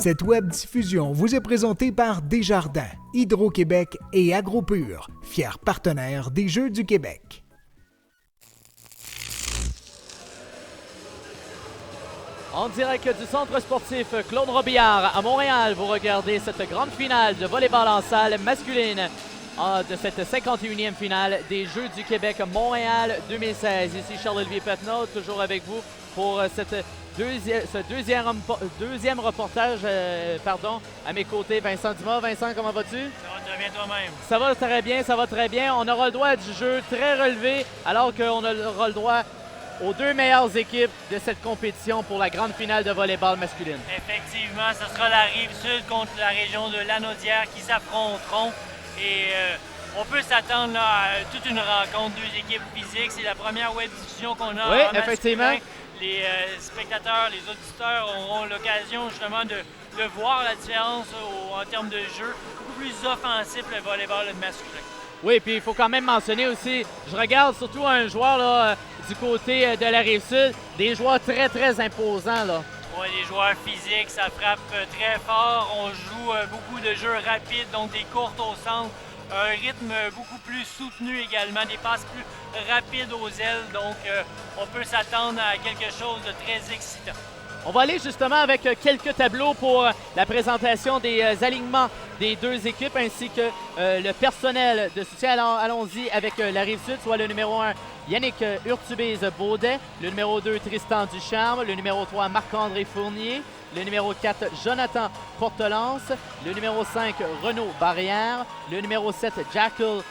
Cette web diffusion vous est présentée par Desjardins, Hydro-Québec et AgroPure, fiers partenaires des Jeux du Québec. En direct du centre sportif Claude Robillard à Montréal, vous regardez cette grande finale de volleyball en salle masculine de cette 51e finale des Jeux du Québec Montréal 2016. Ici Charles-Olivier Patenaude, toujours avec vous pour ce deuxième reportage. À mes côtés, Vincent Dumas. Vincent, comment vas-tu? Ça va très bien toi-même. Ça va très bien, ça va très bien. On aura le droit à du jeu très relevé, alors qu'on aura le droit aux deux meilleures équipes de cette compétition pour la grande finale de volleyball masculine. Effectivement, ce sera la Rive-Sud contre la région de Lanaudière qui s'affronteront. Et on peut s'attendre là, à toute une rencontre, deux équipes physiques. C'est la première web diffusion qu'on a. Oui, en effectivement. masculin. Les spectateurs, les auditeurs auront l'occasion justement de voir la différence en termes de jeu. Beaucoup plus offensif le volleyball masculin. Oui, puis il faut quand même mentionner aussi, je regarde surtout un joueur là, du côté de la Rive-Sud, des joueurs très, très imposants, là. Oui, les joueurs physiques, ça frappe très fort. On joue beaucoup de jeux rapides, donc des courtes au centre. Un rythme beaucoup plus soutenu également, des passes plus rapides aux ailes. Donc, on peut s'attendre à quelque chose de très excitant. On va aller justement avec quelques tableaux pour la présentation des alignements des deux équipes ainsi que le personnel de soutien. Allons-y avec la Rive-Sud, soit le numéro 1, Yannick Urtubise-Baudet, le numéro 2, Tristan Ducharme, le numéro 3, Marc-André Fournier, le numéro 4, Jonathan Portelance, le numéro 5, Renaud Barrière, le numéro 7, Jackal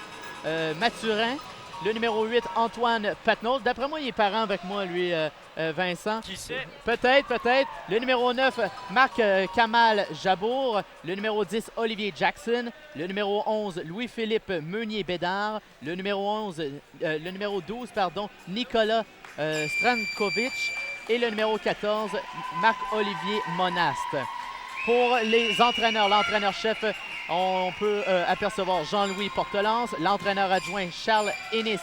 Mathurin, le numéro 8, Antoine Patenaude. D'après moi, il est parent avec moi, lui, Vincent. Qui sait? Peut-être. Le numéro 9, Marc Kamal Jabour. Le numéro 10, Olivier Jackson. Le numéro 11, Louis-Philippe Meunier-Bédard. Le numéro 12, Nicolas Strankovic. Et le numéro 14, Marc-Olivier Monaste. Pour les entraîneurs, l'entraîneur-chef, on peut apercevoir Jean-Louis Portelance, l'entraîneur adjoint Charles Ennis,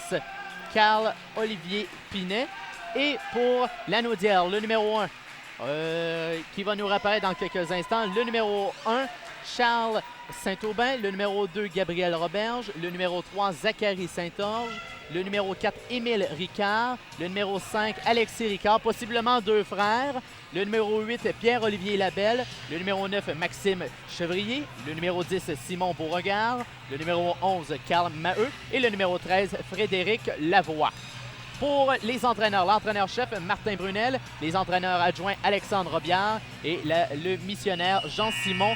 Carl-Olivier Pinet. Et pour Lanaudière, le numéro 1, qui va nous réapparaître dans quelques instants, le numéro 1, Charles Saint-Aubin, le numéro 2, Gabriel Roberge, le numéro 3, Zachary Saint-Orge, le numéro 4, Émile Ricard, le numéro 5, Alexis Ricard, possiblement deux frères, le numéro 8, Pierre-Olivier Labelle, le numéro 9, Maxime Chevrier, le numéro 10, Simon Beauregard, le numéro 11, Carl Maheu et le numéro 13, Frédéric Lavoie. Pour les entraîneurs, l'entraîneur-chef Martin Brunel, les entraîneurs adjoints Alexandre Robillard et le missionnaire Jean-Simon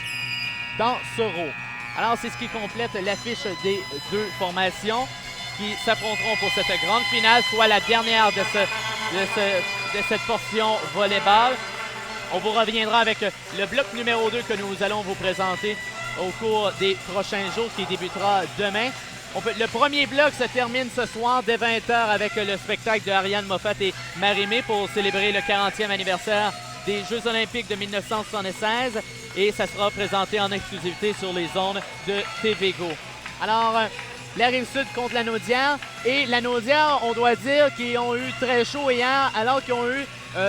Dansereau. Alors, c'est ce qui complète l'affiche des deux formations qui s'affronteront pour cette grande finale, soit la dernière de cette portion volleyball. On vous reviendra avec le bloc numéro 2 que nous allons vous présenter au cours des prochains jours qui débutera demain. Le premier bloc se termine ce soir dès 20h avec le spectacle de Ariane Moffat et Marie-Mé pour célébrer le 40e anniversaire des Jeux olympiques de 1976 et ça sera présenté en exclusivité sur les ondes de TVGO. Alors, la Rive-Sud contre Lanaudière et Lanaudière, on doit dire qu'ils ont eu très chaud hier alors qu'ils ont eu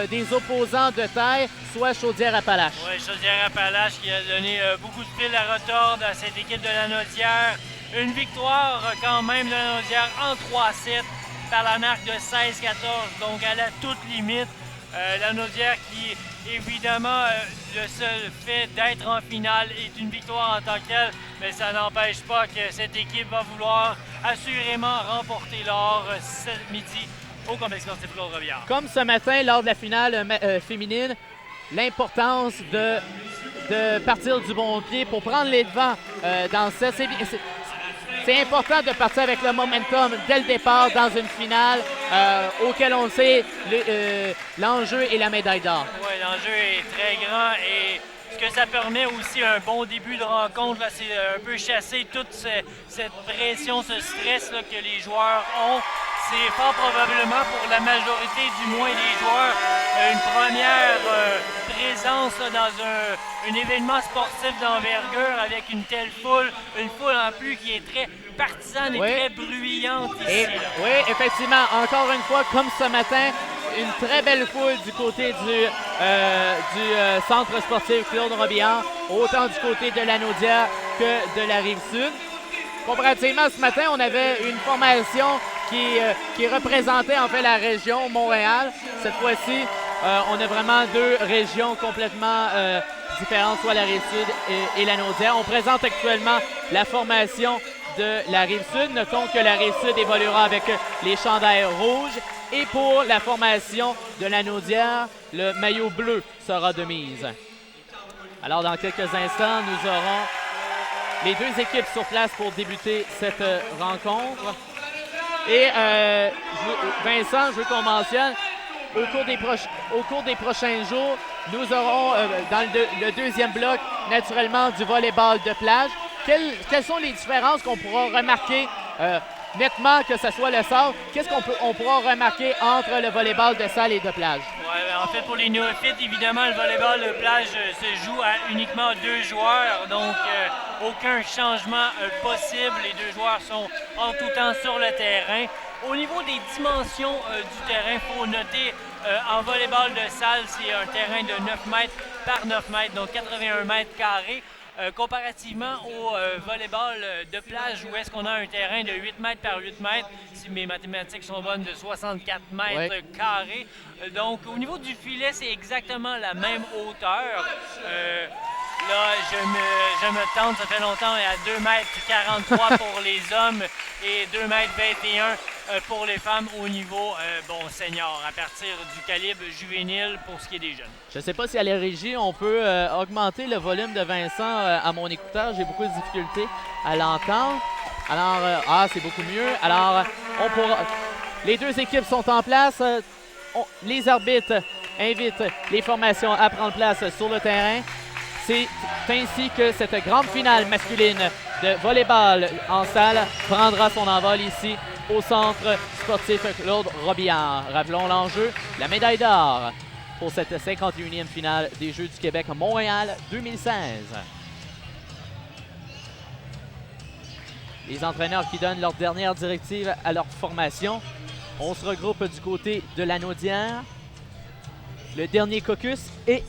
des opposants de taille, soit Chaudière-Appalaches. Oui, Chaudière-Appalaches qui a donné beaucoup de fil à retordre à cette équipe de Lanaudière. Une victoire quand même de Lanaudière en 3-7 par la marque de 16-14, donc à la toute limite. Lanaudière qui, évidemment, le seul fait d'être en finale est une victoire en tant que telle, mais ça n'empêche pas que cette équipe va vouloir assurément remporter l'or ce midi au complexe sportif Claude Robillard. Comme ce matin, lors de la finale féminine, l'importance de partir du bon pied pour prendre les devants dans ça. C'est important de partir avec le momentum dès le départ dans une finale auquel on sait l'enjeu est la médaille d'or. Oui, l'enjeu est très grand et ce que ça permet aussi un bon début de rencontre, là, c'est un peu chasser toute cette pression, ce stress là, que les joueurs ont. C'est fort probablement pour la majorité du moins des joueurs une première présence là, dans un événement sportif d'envergure avec une telle foule, une foule en plus qui est très partisane et très bruyante ici. Oui, effectivement, encore une fois, comme ce matin, une très belle foule du côté du centre sportif Claude Robillard, autant du côté de la Naudière que de la Rive-Sud. Comparativement, ce matin, on avait une formation qui représentait en fait la région Montréal. Cette fois-ci, on a vraiment deux régions complètement différentes, soit la Rive-Sud et la Naudière. On présente actuellement la formation de la Rive-Sud. Notons que la Rive-Sud évoluera avec les chandails rouges. Et pour la formation de la Naudière, le maillot bleu sera de mise. Alors, dans quelques instants, nous aurons les deux équipes sur place pour débuter cette rencontre. Et Vincent, je veux qu'on mentionne, au cours des prochains jours, nous aurons dans le deuxième bloc, naturellement, du volleyball de plage. Quelles sont les différences qu'on pourra remarquer nettement, que ce soit le sable? Qu'est-ce qu'on pourra remarquer entre le volleyball de salle et de plage? Ouais, en fait, pour les néophytes, évidemment, le volleyball de plage se joue à uniquement 2 joueurs, donc aucun changement possible. Les 2 joueurs sont en tout temps sur le terrain. Au niveau des dimensions du terrain, il faut noter en volleyball de salle, c'est un terrain de 9 mètres par 9 mètres, donc 81 mètres carrés. Comparativement au volleyball de plage, où est-ce qu'on a un terrain de 8 mètres par 8 mètres, si mes mathématiques sont bonnes, de 64 mètres carrés. Donc, au niveau du filet, c'est exactement la même hauteur. Là, je me tente, ça fait longtemps, à 2 mètres 43 pour les hommes et 2 mètres 21 pour les femmes au niveau senior, à partir du calibre juvénile pour ce qui est des jeunes. Je ne sais pas si à la régie, on peut augmenter le volume de Vincent à mon écouteur. J'ai beaucoup de difficultés à l'entendre. Alors, c'est beaucoup mieux. Alors, les deux équipes sont en place. Les arbitres invitent les formations à prendre place sur le terrain. C'est ainsi que cette grande finale masculine de volleyball en salle prendra son envol ici au centre sportif Claude Robillard. Rappelons l'enjeu, la médaille d'or pour cette 51e finale des Jeux du Québec Montréal 2016. Les entraîneurs qui donnent leur dernière directive à leur formation. On se regroupe du côté de la Naudière. Le dernier caucus et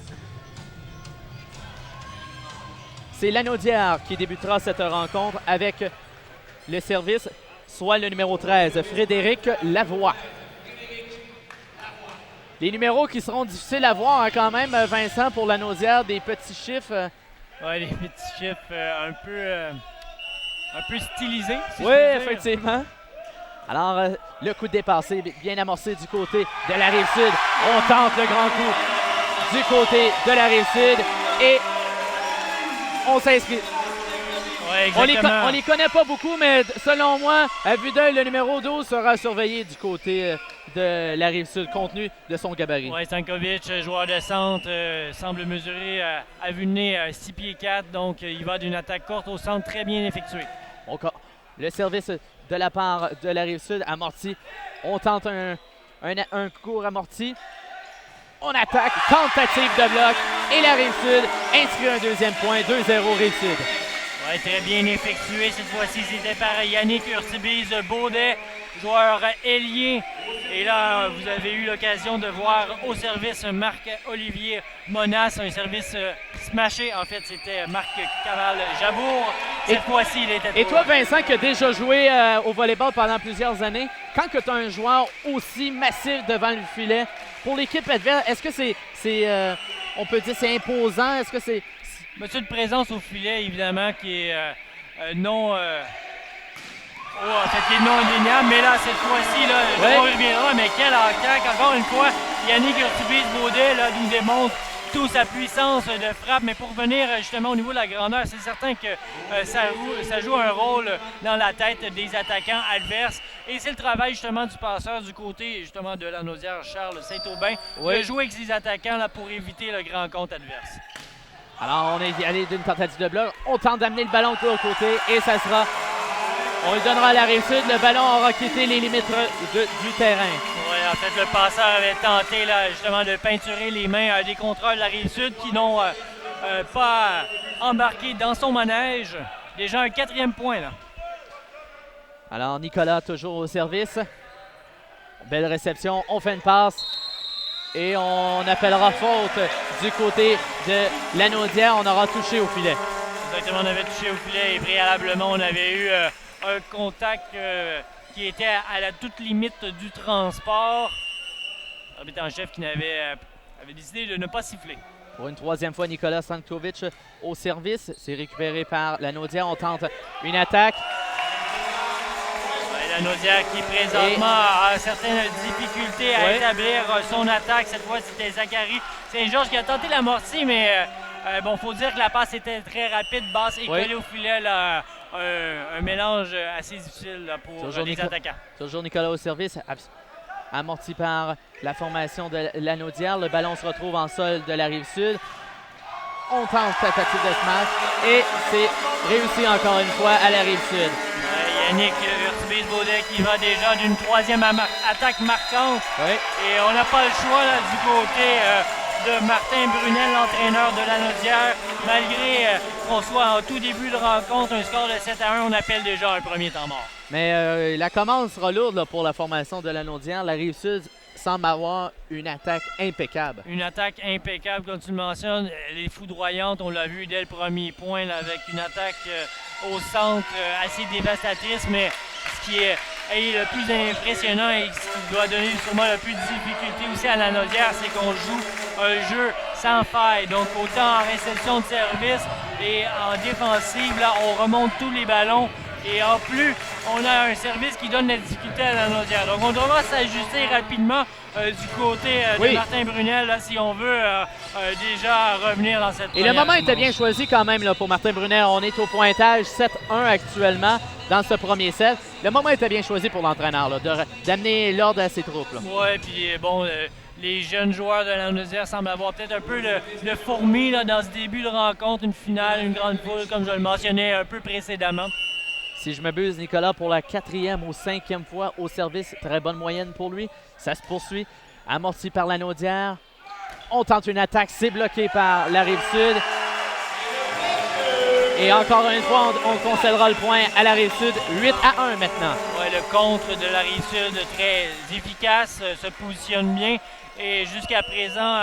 c'est la Naudière qui débutera cette rencontre avec le service, soit le numéro 13, Frédéric Lavoie. Les numéros qui seront difficiles à voir quand même, Vincent, pour la Naudière, des petits chiffres. Oui, des petits chiffres un peu stylisés. Si oui, effectivement. Alors, le coup de départ, c'est bien amorcé du côté de la Rive-Sud. On tente le grand coup du côté de la Rive-Sud et on s'inscrit. Ouais, on les connaît pas beaucoup, mais selon moi, à vue d'œil, le numéro 12 sera surveillé du côté de la Rive-Sud, compte tenu de son gabarit. Oui, Stankovic, joueur de centre, semble mesurer à vue de nez 6 pieds 4, donc il va d'une attaque courte au centre très bien effectuée. Le service de la part de la Rive-Sud amorti. On tente un court amorti. On attaque, tentative de bloc et la Rive-Sud inscrit un deuxième point, 2-0 Rive-Sud. Oui, très bien effectué. Cette fois-ci, c'était par Yannick Urtibise-Baudet, joueur ailier. Et là, vous avez eu l'occasion de voir au service Marc-Olivier Monas, un service smashé. En fait, c'était Marc Caval-Jabour. Cette fois-ci, il était... Et toi, Vincent, qui a déjà joué au volleyball pendant plusieurs années, quand tu as un joueur aussi massif devant le filet, pour l'équipe adverse, est-ce que c'est on peut dire c'est imposant? Est-ce que c'est... C'est une présence au filet, évidemment, qui est non... en fait, qui est non indéniable, mais là, cette fois-ci, là, on reviendra, mais quel attaque! Encore une fois, Yannick Urtibise-Baudet là, nous démontre toute sa puissance de frappe, mais pour venir justement au niveau de la grandeur, c'est certain que ça joue un rôle dans la tête des attaquants adverses. Et c'est le travail justement du passeur du côté justement de la Naudière, Charles Saint-Aubin, de jouer avec ses attaquants là, pour éviter le grand compte adverse. Alors, on est allé d'une tentative de bloc. On tente d'amener le ballon de l'autre côté et ça sera... On le donnera à la Rive-Sud. Le ballon aura quitté les limites du terrain. Oui, en fait, le passeur avait tenté là, justement de peinturer les mains des contrôleurs de la Rive-Sud qui n'ont pas embarqué dans son manège. Déjà un 4e point, là. Alors, Nicolas toujours au service. Belle réception. On fait une passe. Et on appellera faute du côté de Lanaudière. On aura touché au filet. Exactement, on avait touché au filet et préalablement, on avait eu un contact qui était à la toute limite du transport. L'arbitre en chef qui avait décidé de ne pas siffler. Pour une troisième fois, Nicolas Stankovic au service. C'est récupéré par Lanaudière. On tente une attaque. Lanaudière qui présentement a certaines difficultés à établir son attaque. Cette fois, c'était Zachary Saint-Georges qui a tenté l'amorti, mais bon, faut dire que la passe était très rapide, basse et collée au filet. Là, un mélange assez difficile là, pour les attaquants. Toujours Nicolas au service. Amorti par la formation de Lanaudière. Le ballon se retrouve en sol de la Rive-Sud. On tente tentative de smash et c'est réussi encore une fois à la Rive-Sud. Yannick Urtubise-Baudet qui va déjà d'une troisième attaque marquante. Oui. Et on n'a pas le choix là, du côté de Martin Brunel, l'entraîneur de Lanaudière. Malgré qu'on soit en tout début de rencontre, un score de 7-1, on appelle déjà un premier temps mort. Mais la commande sera lourde là, pour la formation de Lanaudière. La Rive-Sud semble avoir une attaque impeccable. Une attaque impeccable, comme tu le mentionnes. Les foudroyantes, on l'a vu dès le premier point, là, avec une attaque au centre assez dévastatrice. Mais ce qui est le plus impressionnant et ce qui doit donner sûrement le plus de difficulté aussi à Lanaudière, c'est qu'on joue un jeu sans faille. Donc autant en réception de service et en défensive, là, on remonte tous les ballons. Et en plus, on a un service qui donne la difficulté à Lanaudière. Donc, on devra s'ajuster rapidement du côté de Martin Brunel là, si on veut déjà revenir dans cette Et le moment était bien choisi quand même là, pour Martin Brunel. On est au pointage 7-1 actuellement dans ce premier set. Le moment était bien choisi pour l'entraîneur d'amener l'ordre à ses troupes. Oui, puis bon... les jeunes joueurs de Lanaudière semblent avoir peut-être un peu le fourmi là, dans ce début de rencontre, une finale, une grande foule, comme je le mentionnais un peu précédemment. Si je m'abuse, Nicolas, pour la 4e ou 5e fois au service, très bonne moyenne pour lui. Ça se poursuit. Amorti par Lanaudière. On tente une attaque, c'est bloqué par la Rive-Sud. Et encore une fois, on concédera le point à la Rive-Sud. 8-1 maintenant. Ouais, le contre de la Rive-Sud, très efficace, se positionne bien. Et jusqu'à présent,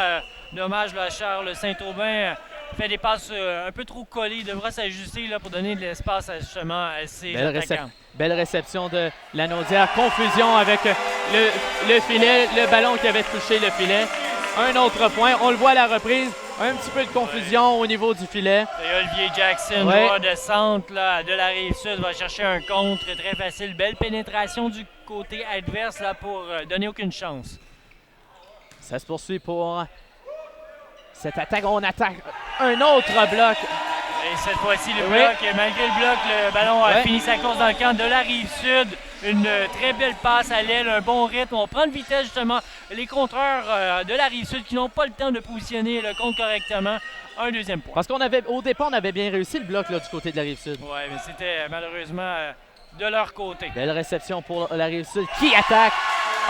dommage, là, Charles Saint-Aubin fait des passes un peu trop collées. Il devra s'ajuster là, pour donner de l'espace justement à ses attaquants. Belle réception de Lanaudière. Confusion avec le filet, le ballon qui avait touché le filet. Un autre point. On le voit à la reprise. Un petit peu de confusion au niveau du filet. Et Olivier Jackson, joueur de centre là, de la Rive-Sud, va chercher un contre très facile. Belle pénétration du côté adverse là, pour donner aucune chance. Ça se poursuit pour cette attaque. On attaque un autre bloc. Et cette fois-ci, le bloc, malgré le bloc, le ballon a fini sa course dans le camp de la Rive-Sud. Une très belle passe à l'aile, un bon rythme. On prend de vitesse, justement. Les contreurs de la Rive-Sud qui n'ont pas le temps de positionner le compte correctement. Un deuxième point. Parce qu'au départ, on avait bien réussi le bloc là, du côté de la Rive-Sud. Oui, mais c'était malheureusement de leur côté. Belle réception pour la Rive-Sud qui attaque.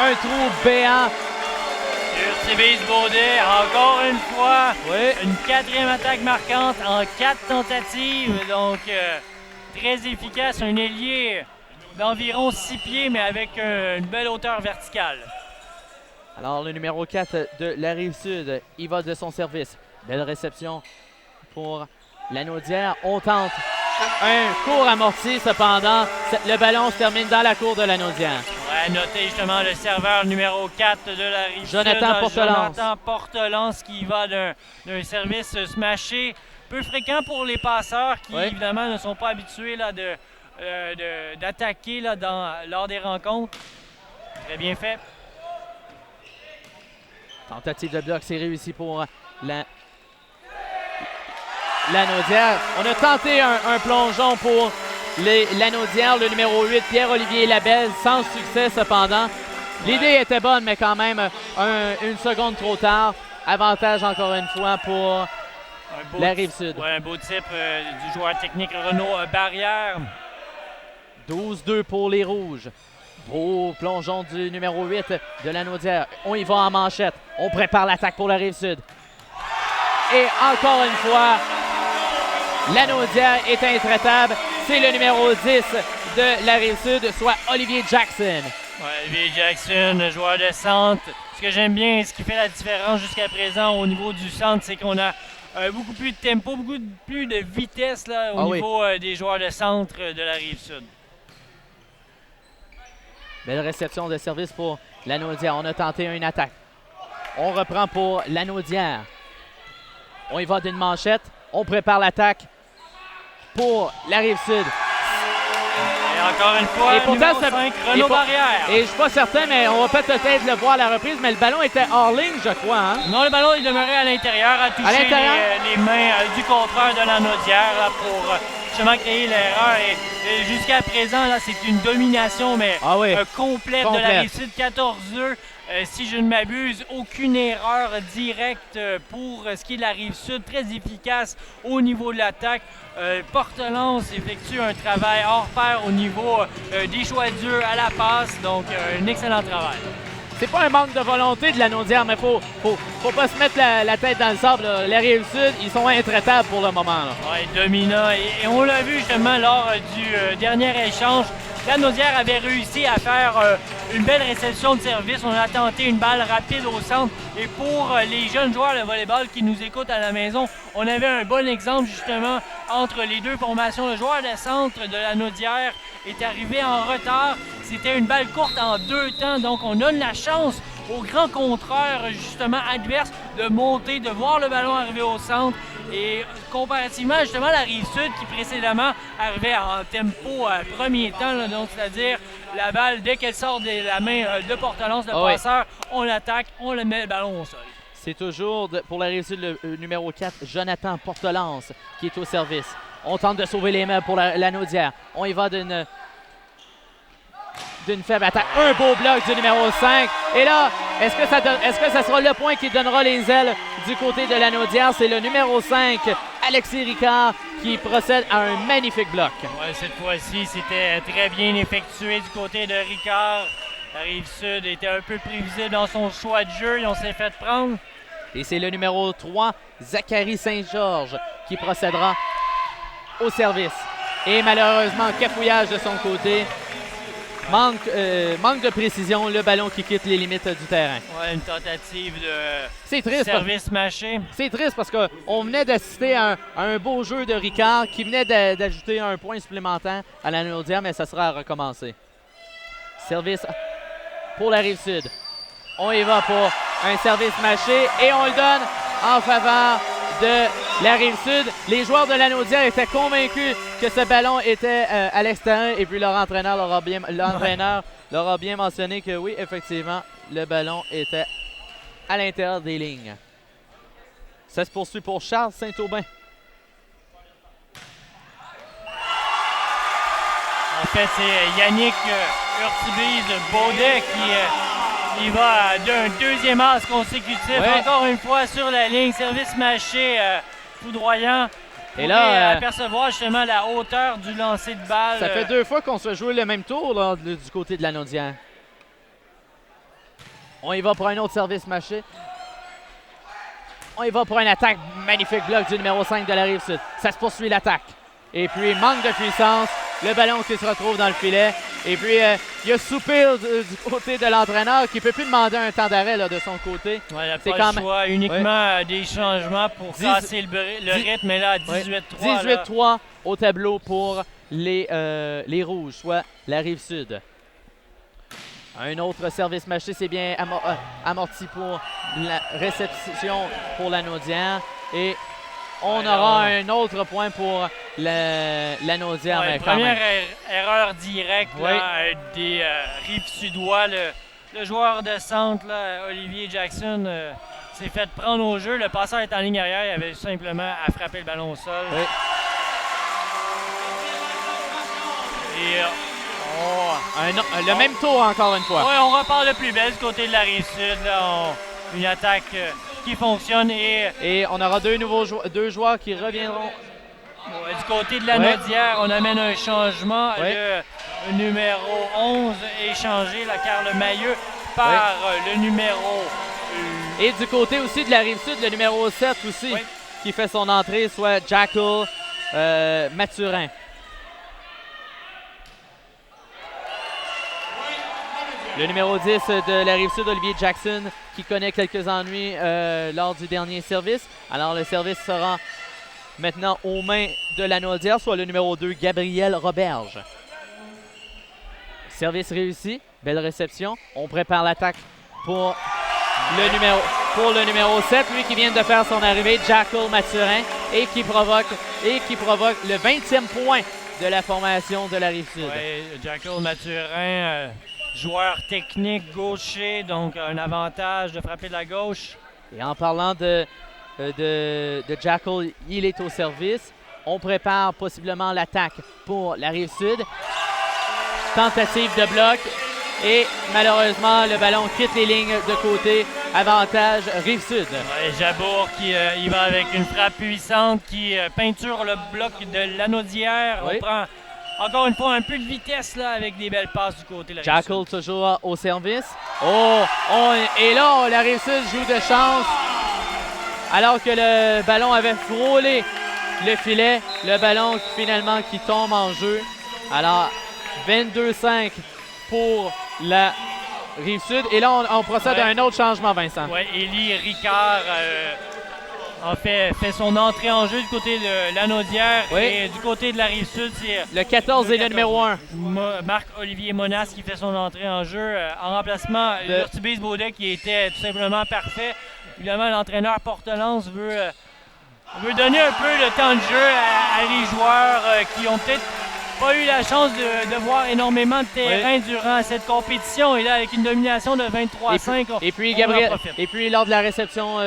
Un trou béant. Urtubise-Baudet, encore une fois, une 4e attaque marquante en 4 tentatives. Donc, très efficace. Un ailier d'environ 6 pieds, mais avec une belle hauteur verticale. Alors, le numéro 4 de la Rive-Sud, il va de son service. Belle réception pour Lanaudière. On tente un court amorti, cependant. Le ballon se termine dans la cour de Lanaudière. Ouais, notez justement le serveur numéro 4 de la Rive-Sud. Jonathan Portelance qui va d'un service smashé. Peu fréquent pour les passeurs qui, évidemment, ne sont pas habitués là, d'attaquer là, lors des rencontres. Très bien fait. Tentative de bloc, c'est réussi pour Lanaudière. On a tenté un plongeon pour Lanaudière, le numéro 8, Pierre-Olivier Labelle, sans succès cependant. L'idée était bonne, mais quand même une seconde trop tard. Avantage encore une fois pour la Rive-Sud. Un beau type du joueur technique Renaud Barrière. 12-2 pour les Rouges. Beau plongeon du numéro 8 de Lanaudière. On y va en manchette. On prépare l'attaque pour la Rive-Sud. Et encore une fois, Lanaudière est intraitable. C'est le numéro 10 de la Rive-Sud, soit Olivier Jackson. Ouais, Olivier Jackson, joueur de centre. Ce que j'aime bien, ce qui fait la différence jusqu'à présent au niveau du centre, c'est qu'on a beaucoup plus de tempo, beaucoup plus de vitesse là, au niveau des joueurs de centre de la Rive-Sud. Belle réception de service pour Lanaudière. On a tenté une attaque. On reprend pour Lanaudière. On y va d'une manchette. On prépare l'attaque pour la Rive-Sud. Et encore une fois, numéro 5, Renaud Barrière. Et je suis pas certain, mais on va peut-être le voir à la reprise, mais le ballon était hors ligne, je crois. Hein? Non, le ballon il demeurait à l'intérieur, à toucher les mains du contreur de Lanaudière là, pour justement créer l'erreur. Et jusqu'à présent, là, c'est une domination, mais complète de la Rive-Sud, 14-2. Si je ne m'abuse, aucune erreur directe pour ce qui est de la Rive-Sud, très efficace au niveau de l'attaque. Portelance effectue un travail hors pair au niveau des choix durs à la passe, donc un excellent travail. C'est pas un manque de volonté de Lanaudière, mais faut pas se mettre la tête dans le sable. Là. La Rive-Sud, ils sont intraitables pour le moment. Oui, dominant. Et on l'a vu justement lors du dernier échange. Lanaudière avait réussi à faire une belle réception de service. On a tenté une balle rapide au centre. Et pour les jeunes joueurs de volleyball qui nous écoutent à la maison, on avait un bon exemple justement entre les deux formations. Le joueur de centre de Lanaudière est arrivé en retard. C'était une balle courte en 2 temps. Donc on donne la chance au grand contreur justement adverse de monter, de voir le ballon arriver au centre. Et comparativement justement à la Rive-Sud qui précédemment arrivait en tempo premier temps, là, donc c'est-à-dire la balle dès qu'elle sort de la main de Portelance, le passeur, on l'attaque, on le met le ballon au sol. C'est toujours pour la Rive-Sud le numéro 4, Jonathan Portelance, qui est au service. On tente de sauver les mains pour Lanaudière. On y va d'une faible attaque. Un beau bloc du numéro 5. Et là, est-ce que ça sera le point qui donnera les ailes du côté de Lanaudière? C'est le numéro 5, Alexis Ricard, qui procède à un magnifique bloc. Ouais, cette fois-ci, c'était très bien effectué du côté de Ricard. La Rive-Sud était un peu prévisible dans son choix de jeu et on s'est fait prendre. Et c'est le numéro 3, Zachary Saint-Georges, qui procédera au service. Et malheureusement, cafouillage de son côté. Manque de précision, le ballon qui quitte les limites du terrain. Ouais, une tentative de service mâché. C'est triste parce qu'on venait d'assister à un beau jeu de Ricard qui venait d'ajouter un point supplémentaire à la Lanaudière, mais ça sera à recommencer. Service pour la Rive-Sud. On y va pour un service mâché et on le donne en faveur de la Rive-Sud. Les joueurs de Lanaudière étaient convaincus que ce ballon était à l'extérieur et puis leur entraîneur leur a bien mentionné que oui, effectivement, le ballon était à l'intérieur des lignes. Ça se poursuit pour Charles Saint-Aubin. En fait, c'est Yannick Urtubise-Baudet qui va d'un deuxième as consécutif. Encore une fois sur la ligne. Service mâché foudroyant. Et là, apercevoir justement la hauteur du lancer de balle. Ça fait 2 fois qu'on se joue le même tour là, du côté de Lanaudière. On y va pour un autre service mâché. On y va pour une attaque. Magnifique bloc du numéro 5 de la Rive-Sud. Ça se poursuit l'attaque. Et puis, manque de puissance. Le ballon qui se retrouve dans le filet. Et puis, il y a Soupir du côté de l'entraîneur qui ne peut plus demander un temps d'arrêt de son côté. Ouais, il n'y a pas le choix, uniquement des changements pour casser le rythme. Mais là, 18-3. 18-3 au tableau pour les Rouges, soit la Rive-Sud. Un autre service mâché, c'est bien amorti pour la réception pour Lanaudière. Et on aura un autre point pour Lanaudière. Ouais, première erreur directe des Rives-Sudois. Le joueur de centre, là, Olivier Jackson, s'est fait prendre au jeu. Le passeur est en ligne arrière. Il avait simplement à frapper le ballon au sol. Oui. Et le même tour encore une fois. Oui, on repart le plus belle du côté de la Rive-Sud. Une attaque qui fonctionne. Et on aura deux joueurs qui reviendront. Ouais, du côté de Lanaudière, on amène un changement. Le numéro 11 est changé, Carl Mailleux, par le numéro... Et du côté aussi de la Rive-Sud, le numéro 7 aussi, qui fait son entrée, soit Jackal Mathurin. Le numéro 10 de la Rive-Sud, Olivier Jackson, qui connaît quelques ennuis lors du dernier service. Alors, le service sera maintenant aux mains de la Naudière, soit le numéro 2, Gabriel Roberge. Service réussi, belle réception. On prépare l'attaque pour le numéro 7, lui qui vient de faire son arrivée, Jackal Mathurin, et qui provoque le 20e point de la formation de la Rive-Sud. Oui, Jackal Mathurin, joueur technique gaucher, donc un avantage de frapper de la gauche. Et en parlant de Jackal, il est au service. On prépare possiblement l'attaque pour la Rive-Sud. Tentative de bloc. Et malheureusement, le ballon quitte les lignes de côté. Avantage Rive-Sud. Ouais, Jabour qui il va avec une frappe puissante qui peinture le bloc de Lanaudière. Oui. On prend encore une fois un peu de vitesse là, avec des belles passes du côté de la Jackal Rive-Sud. toujours au service. Et là, la Rive-Sud joue de chance. Alors que le ballon avait frôlé le filet. Le ballon finalement qui tombe en jeu. Alors, 22-5 pour la Rive-Sud. Et là, on procède à un autre changement, Vincent. Oui, Élie Ricard fait son entrée en jeu du côté de Lanaudière. Oui. Et du côté de la Rive-Sud, c'est Le 14 et le numéro 1. Marc-Olivier Monas qui fait son entrée en jeu en remplacement De- d'Urtubis Baudet qui était tout simplement parfait. Évidemment, l'entraîneur Portelance veut donner un peu de temps de jeu à les joueurs qui ont peut-être pas eu la chance de voir énormément de terrain durant cette compétition. Et là, avec une domination de 23-5, Et puis, on Gabriel, en profite. et puis lors de la réception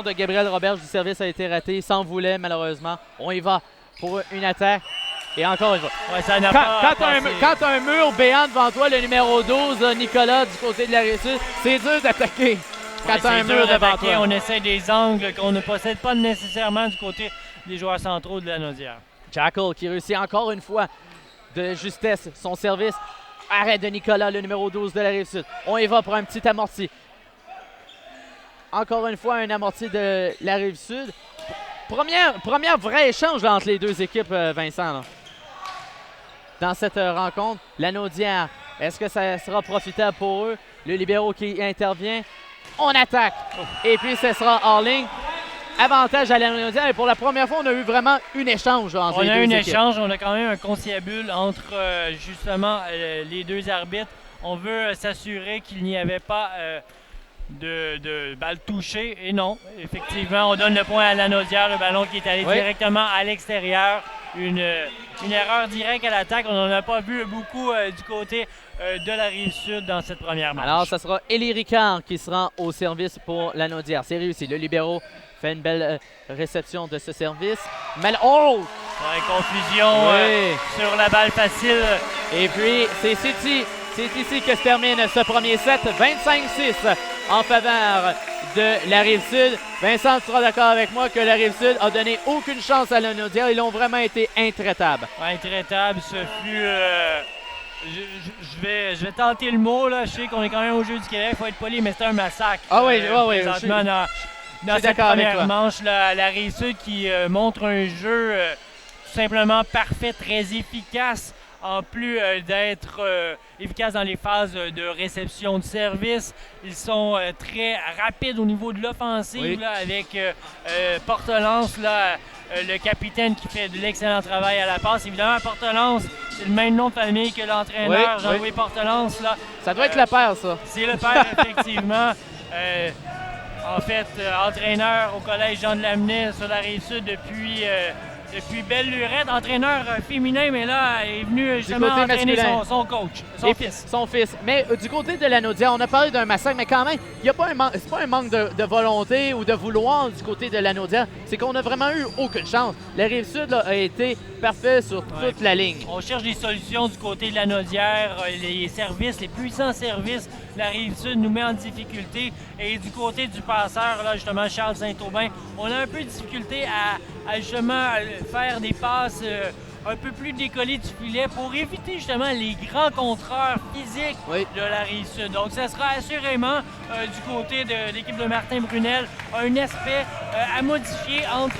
de Gabriel Roberge du service a été ratée. Il s'en voulait malheureusement. On y va pour une attaque. Et encore une fois. Ouais, ça n'a Quand pas quand t'as un mur béant devant toi, le numéro 12, Nicolas, du côté de la Rive-Sud, c'est dur d'attaquer. Quand t'as un mur devant toi. On essaie des angles qu'on ne possède pas nécessairement du côté des joueurs centraux de la Naudière. Jackal qui réussit encore une fois de justesse son service. Arrêt de Nicolas, le numéro 12 de la Rive-Sud. On y va pour un petit amorti. Encore une fois, un amorti de la Rive-Sud. Première vrai échange là, entre les deux équipes, Vincent. Là. Dans cette rencontre, la Naudière, est-ce que ça sera profitable pour eux? Le libéro qui intervient. On attaque. Et puis, ce sera hors-ligne. Avantage à la Naudière. Et pour la première fois, on a eu vraiment un échange là, entre On les a deux un équipes. échange, on a quand même un conciliabule entre justement les deux arbitres. On veut s'assurer qu'il n'y avait pas de balle touchée. Et non, effectivement, on donne le point à la Naudière, le ballon qui est allé Oui. directement à l'extérieur. Une erreur directe à l'attaque. On n'en a pas vu beaucoup du côté de la Rive-Sud dans cette première manche. Alors, ça sera Élie Ricard qui sera au service pour la Naudière. C'est réussi. Le libéro fait une belle réception de ce service. Oh! Ouais, confusion Oui. sur la balle facile. Et puis, c'est ici que se termine ce premier set. 25-6 en faveur de la Rive-Sud. Vincent, tu seras d'accord avec moi que la Rive-Sud a donné aucune chance à la Naudière. Ils ont vraiment été intraitables. Intraitable, ce fut... je vais tenter le mot, là. Je sais qu'on est quand même au Jeu du Québec, il faut être poli, mais c'est un massacre. Ah oui, oui, présentement, dans suis cette d'accord avec première toi. manche, la Rive-Sud qui montre un jeu tout simplement parfait, très efficace, en plus d'être efficace dans les phases de réception de service. Ils sont très rapides au niveau de l'offensive, Oui. là, avec Portelance, là, le capitaine qui fait de l'excellent travail à la passe. Évidemment, Portelance, c'est le même nom de famille que l'entraîneur, Oui, Jean-Louis oui. Portelance. Là. Ça doit être le père, ça. C'est le père, effectivement. En fait, entraîneur au Collège Jean de Lamennais sur la Rive-Sud depuis belle lurette. Entraîneur féminin, mais là, est venu justement côté entraîner masculin. son coach, son Et fils. Son fils. Mais du côté de la Naudière, on a parlé d'un massacre, mais quand même, il n'y a pas c'est pas un manque de volonté ou de vouloir du côté de la Naudière. C'est qu'on n'a vraiment eu aucune chance. La Rive-Sud là, a été parfait sur toute la ligne. On cherche des solutions du côté de la Naudière. Les services, les puissants services, la Rive-Sud nous met en difficulté. Et du côté du passeur, là, justement, Charles Saint-Aubin, on a un peu de difficulté à justement faire des passes un peu plus décollé du filet pour éviter justement les grands contreurs physiques de la Rive-Sud. Donc, ça sera assurément du côté de l'équipe de Martin Brunel un aspect à modifier entre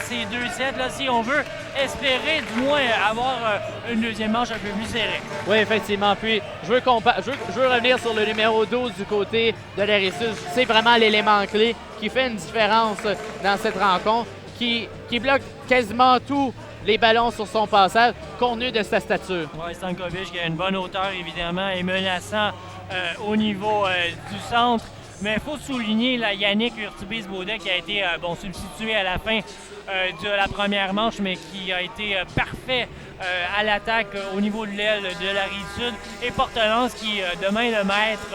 ces deux sets, là, si on veut espérer du moins avoir une deuxième manche un peu plus serrée. Oui, effectivement. Puis, je veux revenir sur le numéro 12 du côté de la Rive-Sud. C'est vraiment l'élément clé qui fait une différence dans cette rencontre, qui bloque quasiment tous les ballons sur son passage, compte tenu de sa stature. Oui, Stankovic qui a une bonne hauteur, évidemment, et menaçant au niveau du centre. Mais il faut souligner là, Yannick Urtubis-Baudet qui a été substitué à la fin de la première manche, mais qui a été parfait à l'attaque au niveau de l'aile de la Rive-Sud. Et Portelance qui, de main de maître,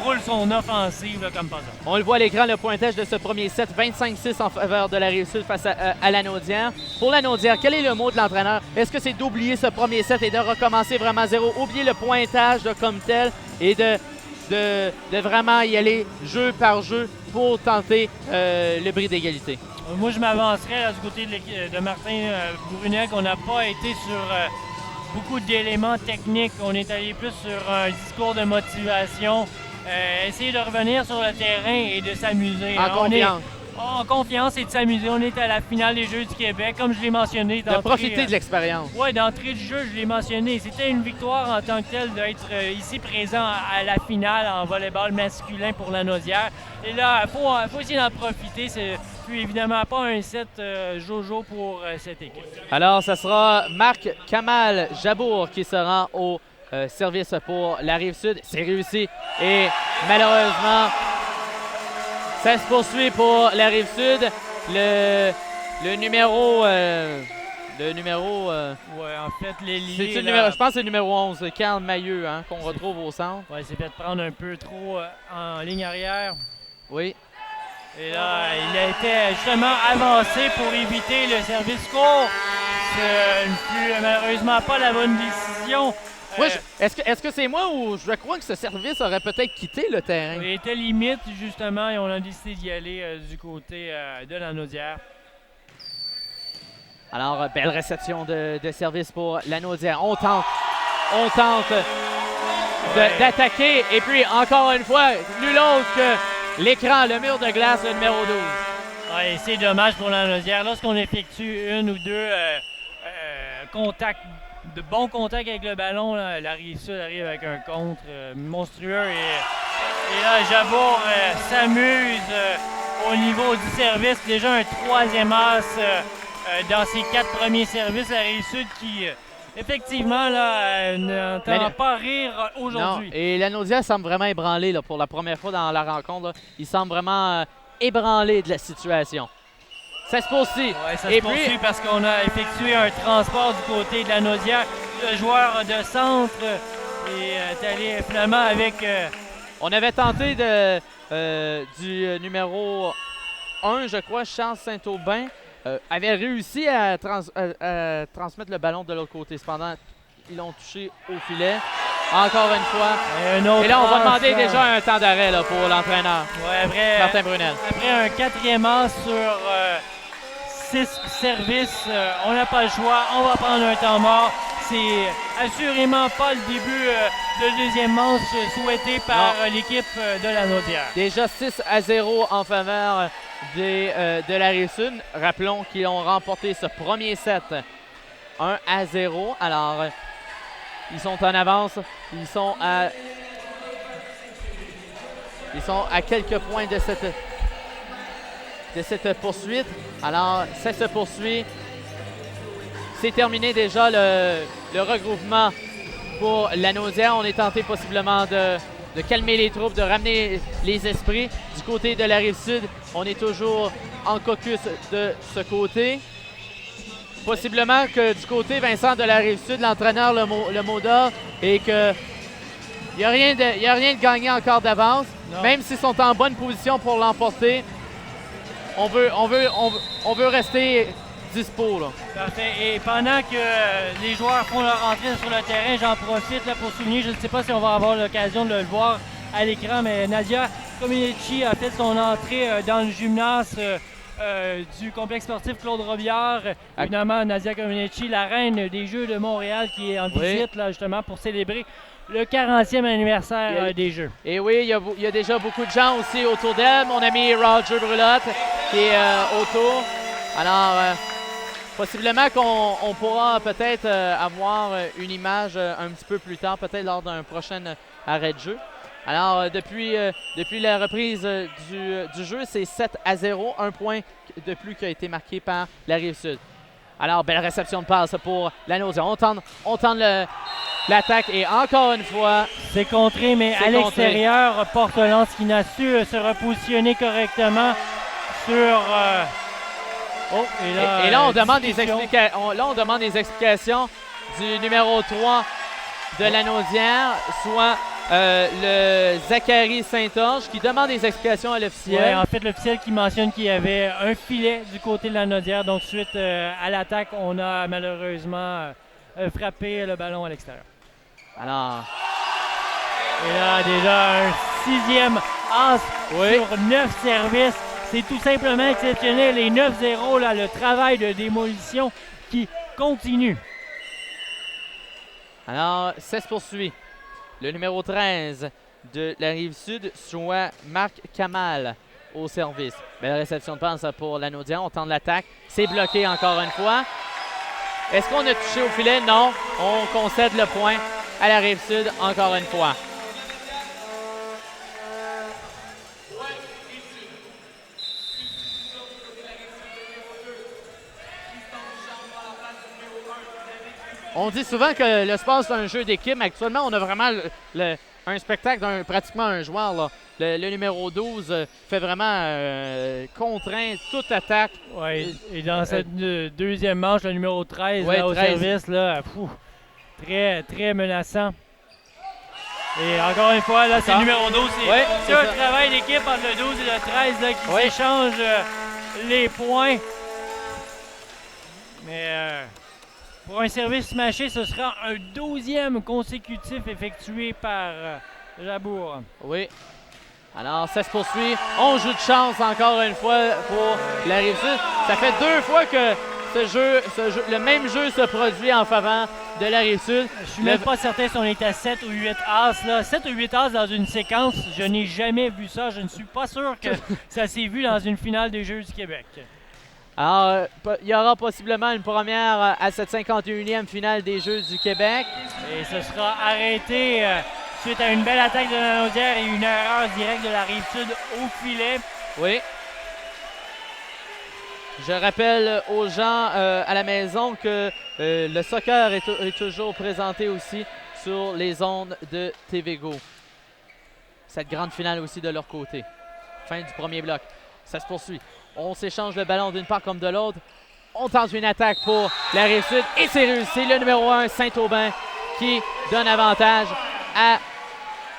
roule son offensive là, comme pas ça. On le voit à l'écran, le pointage de ce premier set, 25-6 en faveur de la Rive-Sud face à Lanaudière. Pour Lanaudière, quel est le mot de l'entraîneur? Est-ce que c'est d'oublier ce premier set et de recommencer vraiment à zéro? Oublier le pointage comme tel et de vraiment y aller jeu par jeu pour tenter le bris d'égalité? Moi, je m'avancerais du côté de Martin Brunel, qu'on n'a pas été sur beaucoup d'éléments techniques. On est allé plus sur un discours de motivation, essayer de revenir sur le terrain et de s'amuser. En confiance et de s'amuser. On est à la finale des Jeux du Québec, comme je l'ai mentionné. De profiter de l'expérience. Oui, d'entrée du jeu, je l'ai mentionné. C'était une victoire en tant que telle d'être ici présent à la finale en volleyball masculin pour Lanaudière. Et là, il faut essayer d'en profiter. C'est puis évidemment pas un set Jojo pour cette équipe. Alors, ça sera Marc Kamal Jabour qui sera au service pour la Rive-Sud. C'est réussi et malheureusement, ça se poursuit pour la Rive-Sud. Le numéro... Oui, en fait, l'ailier... Je pense que c'est le numéro 11, Carl Mailleux, qu'on retrouve au centre. Oui, c'est peut-être prendre un peu trop en ligne arrière. Oui. Et là, il a été justement avancé pour éviter le service court. Ce ne fut malheureusement pas la bonne décision. Oui, est-ce que c'est moi ou je crois que ce service aurait peut-être quitté le terrain? Il était limite, justement, et on a décidé d'y aller du côté de Lanaudière. Alors, belle réception de service pour Lanaudière. On tente d'attaquer. Et puis, encore une fois, nul autre que l'écran, le mur de glace, le numéro 12. Ouais, c'est dommage pour Lanaudière. Lorsqu'on effectue une ou deux de bons contacts avec le ballon, là, la Rive-Sud arrive avec un contre monstrueux. Et là, Jabour s'amuse au niveau du service. Déjà un troisième as dans ses 4 premiers services. La Rive-Sud qui, effectivement, n'entend pas rire aujourd'hui. Et Lanaudière semble vraiment ébranlé là, pour la première fois dans la rencontre. Là. Il semble vraiment ébranlé de la situation. Ça se poursuit. Oui, ça se poursuit parce qu'on a effectué un transport du côté de Lanaudière. Le joueur de centre est allé finalement avec... On avait tenté du numéro 1, je crois, Charles Saint-Aubin. Avait réussi à transmettre le ballon de l'autre côté. Cependant, ils l'ont touché au filet. Encore une fois. Et là, on va demander déjà un temps d'arrêt pour l'entraîneur, Martin Brunel. Après un quatrième as sur 6 services, on n'a pas le choix. On va prendre un temps mort. C'est assurément pas le début de deuxième manche souhaité par l'équipe de Lanaudière. Déjà 6-0 en faveur de la Rive-Sud. Rappelons qu'ils ont remporté ce premier set 1-0. Alors, ils sont en avance. Ils sont à quelques points de cette poursuite. Alors, ça se poursuit. C'est terminé déjà le regroupement pour Lanaudière. On est tenté possiblement de calmer les troupes, de ramener les esprits. Du côté de la Rive-Sud, on est toujours en caucus de ce côté. Possiblement que du côté, Vincent, de la Rive-Sud, l'entraîneur, le mot d'ordre, et qu'il n'y a rien de gagné encore d'avance. Même s'ils sont en bonne position pour l'emporter, on veut rester dispo. Là. Parfait. Et pendant que les joueurs font leur entrée sur le terrain, j'en profite là, pour souligner, je ne sais pas si on va avoir l'occasion de le voir à l'écran, mais Nadia Comineci a fait son entrée dans le gymnase du complexe sportif Claude Robillard. Évidemment, Nadia Comaneci, la reine des Jeux de Montréal, qui est en visite là, justement pour célébrer le 40e anniversaire des Jeux. Et oui, il y a déjà beaucoup de gens aussi autour d'elle. Mon ami Roger Brulotte qui est autour. Alors, possiblement qu'on pourra peut-être avoir une image un petit peu plus tard, peut-être lors d'un prochain arrêt de jeu. Alors, depuis la reprise du jeu, c'est 7-0, un point de plus qui a été marqué par la Rive-Sud. Alors, belle réception de passe pour la Naudière. On tente l'attaque et encore une fois... C'est contré, mais à l'extérieur, Portelance qui n'a su se repositionner correctement sur... Et là, on demande des explications du numéro 3 de la Naudière, soit le Zachary Saint-Orge, qui demande des explications à l'officiel. Ouais, en fait, l'officiel qui mentionne qu'il y avait un filet du côté de la Naudière. Donc, suite à l'attaque, on a malheureusement frappé le ballon à l'extérieur. Alors... Et là, déjà un 6e as sur 9 services. C'est tout simplement exceptionnel. Les 9-0, là, le travail de démolition qui continue. Alors, ça se poursuit. Le numéro 13 de la Rive-Sud, soit Marc Kamal au service. Belle réception de passe pour la Naudière. On tente l'attaque. C'est bloqué encore une fois. Est-ce qu'on a touché au filet? Non. On concède le point à la Rive-Sud encore une fois. On dit souvent que le sport, c'est un jeu d'équipe, mais actuellement, on a vraiment un spectacle pratiquement un joueur. Là. Le numéro 12 fait vraiment contraint toute attaque. Ouais, et dans cette deuxième manche, le numéro 13 là, au service, là, très, très menaçant. Et encore une fois, là, c'est le numéro 12. C'est un travail d'équipe entre le 12 et le 13 là, qui s'échangent les points. Mais... pour un service smashé, ce sera un 12e consécutif effectué par Jabour. Oui. Alors, ça se poursuit. On joue de chance encore une fois pour la Rive-Sud. Ça fait 2 fois que le même jeu se produit en faveur de la Rive-Sud. Je suis même pas certain si on est à 7 ou 8 as. Là. 7 ou 8 as dans une séquence, je n'ai jamais vu ça. Je ne suis pas sûr que ça s'est vu dans une finale des Jeux du Québec. Alors, il y aura possiblement une première à cette 51e finale des Jeux du Québec. Et ce sera arrêté suite à une belle attaque de la Naudière et une erreur directe de la Rive-Sud au filet. Oui. Je rappelle aux gens à la maison que le soccer est toujours présenté aussi sur les ondes de TVGO. Cette grande finale aussi de leur côté. Fin du premier bloc. Ça se poursuit. On s'échange le ballon d'une part comme de l'autre. On tente une attaque pour la Rive-Sud et c'est réussi. Le numéro 1, Saint-Aubin, qui donne avantage à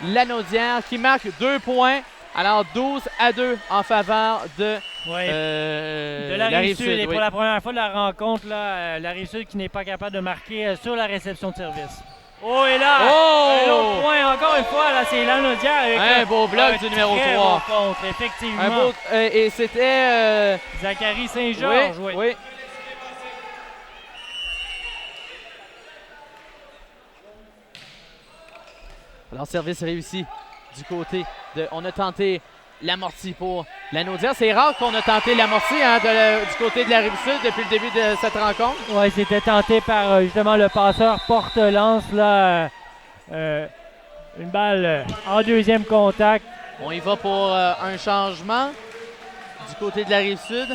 la Naudière, qui marque 2 points. Alors 12-2 en faveur de la Rive-Sud. Et pour la première fois de la rencontre, là, la Rive-Sud qui n'est pas capable de marquer sur la réception de service. Oh, et là, un autre point, encore une fois, là, c'est la Naudière avec un beau bloc du numéro 3. Beau contre, effectivement. Et c'était... Zachary Saint-Georges, oui. Alors, service réussi du côté de... On a tenté l'amorti pour la Naudière. C'est rare qu'on a tenté l'amorti du côté de la Rive-Sud depuis le début de cette rencontre. Oui, c'était tenté par justement le passeur Portelance. Là, une balle en deuxième contact. On y va pour un changement du côté de la Rive-Sud.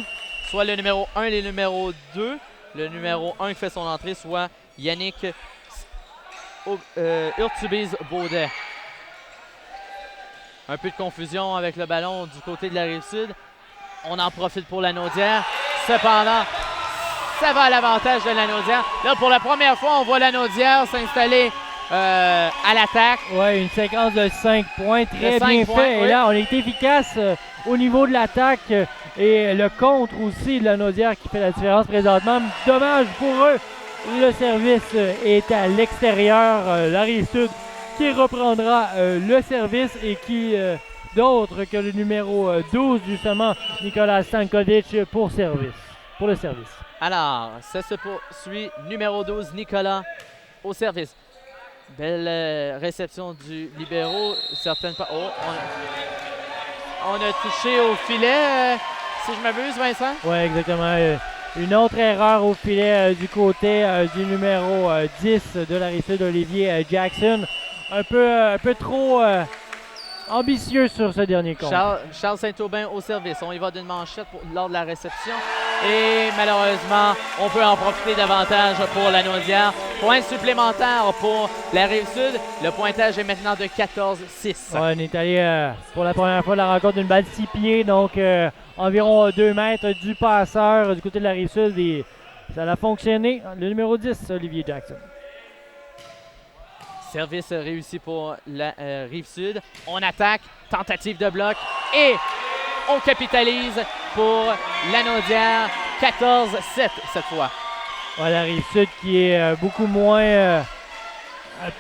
Soit le numéro 1 et le numéro 2. Le numéro 1 qui fait son entrée, soit Yannick Urtubiz-Baudet. Un peu de confusion avec le ballon du côté de la Rive-Sud. On en profite pour la Naudière. Cependant, ça va à l'avantage de la Naudière. Là, pour la première fois, on voit la Naudière s'installer à l'attaque. Oui, une séquence de 5 points, très bien fait. Et là, on est efficace au niveau de l'attaque et le contre aussi de la Naudière qui fait la différence présentement. Dommage pour eux, le service est à l'extérieur. La Rive-Sud qui reprendra le service et qui d'autre que le numéro 12, justement, Nicolas Stankovic pour le service. Alors, ça se poursuit. Numéro 12, Nicolas au service. Belle réception du libéro. Certaines pas. Oh, on a touché au filet, si je m'abuse, Vincent. Oui, exactement. Une autre erreur au filet du côté du numéro 10 de la Rive-Sud, Olivier Jackson. Un peu trop ambitieux sur ce dernier compte. Charles Saint-Aubin au service. On y va d'une manchette lors de la réception. Et malheureusement, on peut en profiter davantage pour la Naudière. Point supplémentaire pour la Rive-Sud. Le pointage est maintenant de 14-6. Ouais, on est allé pour la première fois de la rencontre d'une balle de 6 pieds, donc environ 2 mètres du passeur du côté de la Rive-Sud. Et ça a fonctionné. Le numéro 10, Olivier Jackson. Service réussi pour la Rive-Sud. On attaque, tentative de bloc et on capitalise pour la Naudière. 14-7 cette fois. Ouais, la Rive-Sud qui est beaucoup moins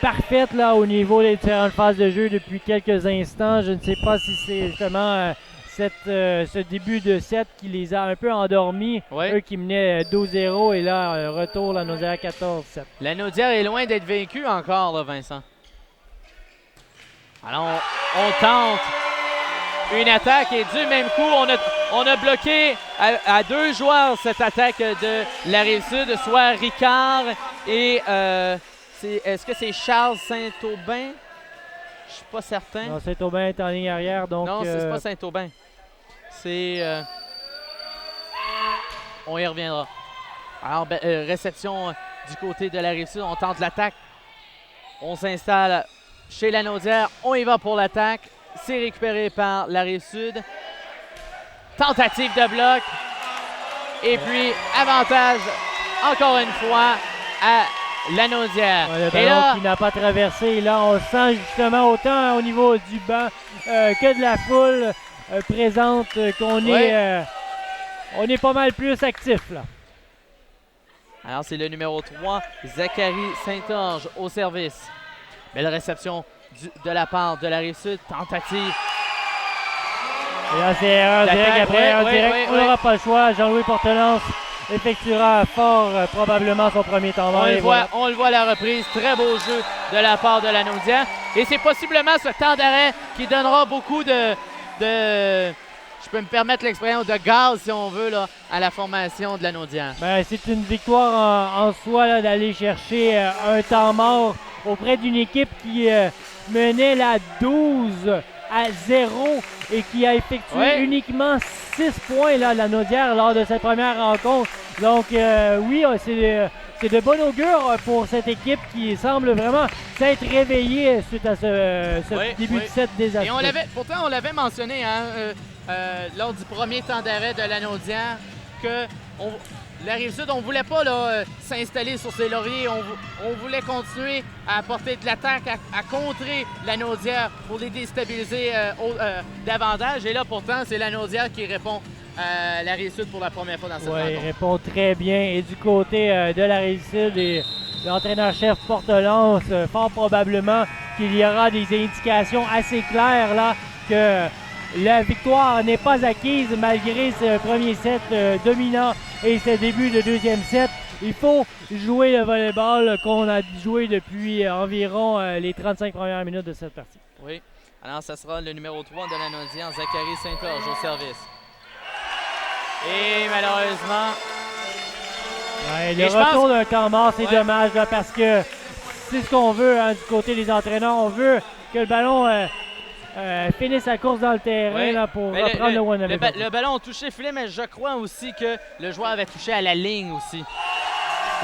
parfaite là, au niveau des différentes phases de jeu depuis quelques instants. Je ne sais pas si c'est justement ce début de set qui les a un peu endormis. Oui. Eux qui menaient 12-0 et là, retour la Naudière 14-7. La Naudière est loin d'être vaincue encore, là, Vincent. Alors, on tente une attaque et du même coup, on a bloqué à 2 joueurs cette attaque de la Rive-Sud, soit Ricard et est-ce que c'est Charles Saint-Aubin? Je suis pas certain. Non, Saint-Aubin est en ligne arrière, donc... Non, c'est pas Saint-Aubin. C'est... on y reviendra. Alors, réception du côté de la Rive-Sud. On tente l'attaque. On s'installe chez la Naudière. On y va pour l'attaque. C'est récupéré par la Rive-Sud. Tentative de bloc. Et puis, avantage, encore une fois, à la Naudière. Ouais, le ballon qui n'a pas traversé. Là, on sent justement autant au niveau du banc que de la foule présente qu'on on est pas mal plus actif là. Alors, c'est le numéro 3, Zachary Saint-Orge au service. Belle réception de la part de la Rive-Sud. Tentative. Et là, c'est erreur direct après. On n'aura pas le choix. Jean-Louis Portelance effectuera fort probablement son premier temps mort. On le voit à la reprise. Très beau jeu de la part de la Naudière. Et c'est possiblement ce temps d'arrêt qui donnera beaucoup de je peux me permettre l'expression de gaz, si on veut, là, à la formation de la Naudière. Ben, c'est une victoire en soi là, d'aller chercher un temps mort auprès d'une équipe qui menait la 12-0 et qui a effectué uniquement 6 points là, la Naudière lors de cette première rencontre. Donc oui, c'est de bon augure pour cette équipe qui semble vraiment s'être réveillée suite à ce début de set désastreux. Et pourtant, on l'avait mentionné lors du premier temps d'arrêt de la Naudière que la Rive-Sud, on ne voulait pas s'installer sur ses lauriers. On voulait continuer à apporter de l'attaque, à contrer la Naudière pour les déstabiliser davantage. Et là, pourtant, c'est la Naudière qui répond à la Rive-Sud pour la première fois dans cette rencontre. Oui, il répond très bien. Et du côté de la Rive-Sud, l'entraîneur-chef Portelance, fort probablement qu'il y aura des indications assez claires là que la victoire n'est pas acquise malgré ce premier set dominant et ce début de deuxième set. Il faut jouer le volleyball qu'on a joué depuis environ les 35 premières minutes de cette partie. Oui. Alors, ça sera le numéro 3 de la Naudière, Zachary Saint-Orge au service. Et malheureusement... Ouais, le retour d'un temps mort, c'est dommage là, parce que c'est ce qu'on veut du côté des entraîneurs. On veut que le ballon... finisse sa course dans le terrain là, pour reprendre le one. Le ballon a touché le filet, mais je crois aussi que le joueur avait touché à la ligne aussi.